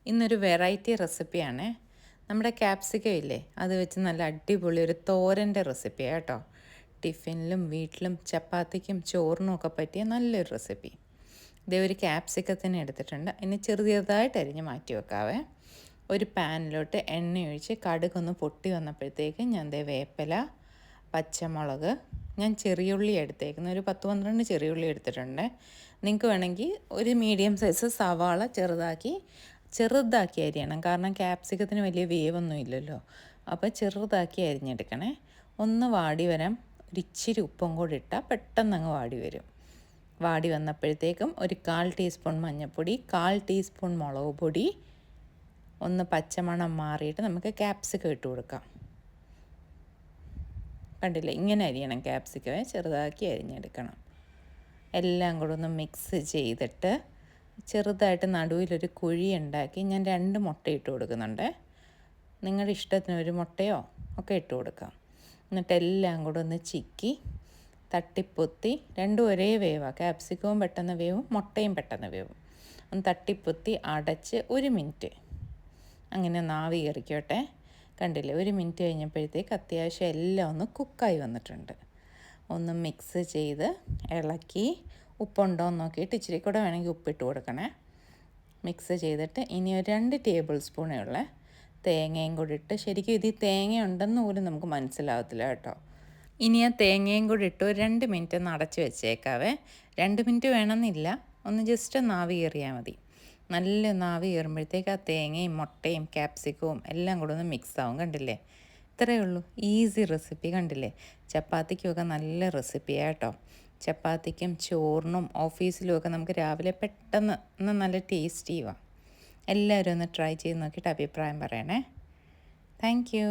ഇന്നൊരു വെറൈറ്റി റെസിപ്പിയാണ്. നമ്മുടെ ക്യാപ്സിക്കം ഇല്ലേ, അത് വെച്ച് നല്ല അടിപൊളി ഒരു തോരൻ്റെ റെസിപ്പിയാണ് കേട്ടോ. ടിഫിനിലും വീട്ടിലും ചപ്പാത്തിക്കും ചോറിനും ഒക്കെ പറ്റിയ നല്ലൊരു റെസിപ്പി. ഇതേ ഒരു ക്യാപ്സിക്കത്തിന് എടുത്തിട്ടുണ്ട്. ഇനി ചെറുതായിട്ട് അരിഞ്ഞ് മാറ്റി വെക്കാവേ. ഒരു പാനിലോട്ട് എണ്ണ ഒഴിച്ച് കടുകൊന്ന് പൊട്ടി വന്നപ്പോഴത്തേക്ക് ഞാൻ വേപ്പില, പച്ചമുളക്, ഞാൻ ചെറിയുള്ളി എടുത്തേക്കുന്നത് ഒരു 10-12 ചെറിയുള്ളി എടുത്തിട്ടുണ്ട്. നിങ്ങൾക്ക് വേണമെങ്കിൽ ഒരു മീഡിയം സൈസ് സവാള ചെറുതാക്കി അരിയണം. കാരണം ക്യാപ്സിക്കത്തിന് വലിയ വേവൊന്നും ഇല്ലല്ലോ. അപ്പോൾ ചെറുതാക്കി അരിഞ്ഞെടുക്കണേ. ഒന്ന് വാടി വരാൻ ഒരിച്ചിരി ഉപ്പും കൂടി ഇട്ടാൽ പെട്ടെന്ന് അങ്ങ് വാടി വരും. വാടി വന്നപ്പോഴത്തേക്കും ഒരു 1/4 ടീസ്പൂൺ മഞ്ഞൾപ്പൊടി, 1/4 ടീസ്പൂൺ മുളക് പൊടി, ഒന്ന് പച്ചമണം മാറിയിട്ട് നമുക്ക് ക്യാപ്സിക്കം ഇട്ട് കൊടുക്കാം. കണ്ടില്ലേ, ഇങ്ങനെ അരിയണം ക്യാപ്സിക്കമേ, ചെറുതാക്കി അരിഞ്ഞെടുക്കണം. എല്ലാം കൂടെ ഒന്ന് മിക്സ് ചെയ്തിട്ട് ചെറുതായിട്ട് നടുവിലൊരു കുഴി ഉണ്ടാക്കി ഞാൻ 2 മുട്ട ഇട്ട് കൊടുക്കുന്നുണ്ട്. നിങ്ങളുടെ ഇഷ്ടത്തിന് ഒരു മുട്ടയോ ഒക്കെ ഇട്ട് കൊടുക്കാം. എന്നിട്ട് എല്ലാം കൂടെ ഒന്ന് ചിക്കി തട്ടിപ്പൊത്തി, രണ്ടും ഒരേ വേവാണ്. ക്യാപ്സിക്കവും പെട്ടെന്ന് വേവും, മുട്ടയും പെട്ടെന്ന് വേവും. ഒന്ന് തട്ടിപ്പൊത്തി അടച്ച് 1 മിനിറ്റ് അങ്ങനെ ഒന്ന് ആവി കയറിക്കോട്ടെ. കണ്ടില്ലേ, 1 മിനിറ്റ് കഴിഞ്ഞപ്പോഴത്തേക്ക് അത്യാവശ്യം എല്ലാം ഒന്ന് കുക്കായി വന്നിട്ടുണ്ട്. ഒന്ന് മിക്സ് ചെയ്ത് ഇളക്കി ഉപ്പുണ്ടോ എന്ന് നോക്കിയിട്ട് ഇച്ചിരി കൂടെ വേണമെങ്കിൽ ഉപ്പിട്ട് കൊടുക്കണേ. മിക്സ് ചെയ്തിട്ട് ഇനി ഒരു 2 ടേബിൾ സ്പൂണേ ഉള്ള തേങ്ങയും കൂടി ഇട്ട്, ശരിക്കും ഇതിൽ തേങ്ങ ഉണ്ടെന്ന് പോലും നമുക്ക് മനസ്സിലാവത്തില്ല കേട്ടോ. ഇനി ആ തേങ്ങയും കൂടി ഇട്ട് ഒരു 2 മിനിറ്റ് ഒന്ന് അടച്ച് വെച്ചേക്കാവേ. 2 മിനിറ്റ് വേണമെന്നില്ല, ഒന്ന് ജസ്റ്റ് ഒന്ന് ആവി കയറിയാൽ മതി. നല്ല ഒന്ന് ആവി കയറുമ്പോഴത്തേക്ക് ആ തേങ്ങയും മുട്ടയും ക്യാപ്സിക്കവും എല്ലാം കൂടെ ഒന്ന് മിക്സ് ആവും. കണ്ടില്ലേ, ഇത്രയേ ഉള്ളൂ. Easy recipe. കണ്ടില്ലേ, ചപ്പാത്തിക്കുമൊക്കെ നല്ല റെസിപ്പിയാണ് കേട്ടോ. ചപ്പാത്തിക്കും ചോറിനും ഓഫീസിലുമൊക്കെ നമുക്ക് രാവിലെ പെട്ടെന്ന് നല്ല ടേസ്റ്റിയുമാണ്. എല്ലാവരും ഒന്ന് ട്രൈ ചെയ്ത് നോക്കിയിട്ട് അഭിപ്രായം പറയണേ. Thank you.